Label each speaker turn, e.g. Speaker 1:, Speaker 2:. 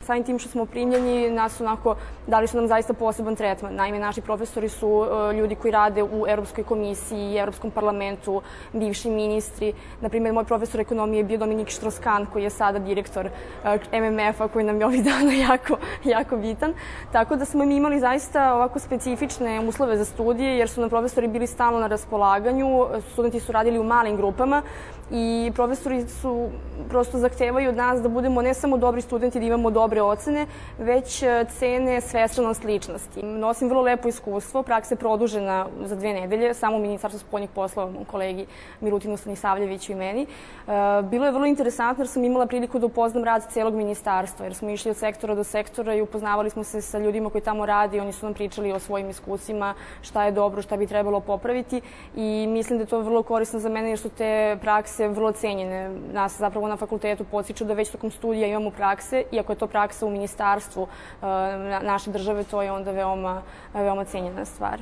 Speaker 1: samim tim što smo primljeni, dali su nam zaista poseban tretman. Naime, naši profesori su ljudi koji rade u Evropskoj komisiji, Evropskom parlamentu, bivši ministri. Naprimjer, moj profesor ekonomije je bio Dominik Štroskan, koji je sada direktor MMF-a, koji nam je ovih dana jako bitan. Tako da smo imali zaista ovako specifične uslove za studije, jer su nam profesori bili stalno na raspolaganju, studenti su radili u malim grupama i profesori su prosto zahtevaju od nas da budemo ne samo dobri studenti, da imamo dobre ocene, već cene svestranost ličnosti. Nosim vrlo lepo iskustvo, praksa je produžena za 2 nedelje, samo u Ministarstvu spoljnih poslova, mom kolegi Milutinu Stanisavljeviću i meni. Bilo je vrlo interesantno jer sam imala priliku da upoznam rad celog ministarstva, jer smo išli od sektora do sektora i upoznavali smo se sa ljudima koji tamo radi i oni su nam pričali o svojim iskustvima, šta je dobro, šta bi trebalo popraviti i mislim da je to vrlo korisno za mene jer su te prakse vrlo cenjene. Nas zapravo na fakultetu podstiču da već tokom studija imamo prakse, iako je to praksa u ministarstvu naše države, to je onda veoma cenjena stvar.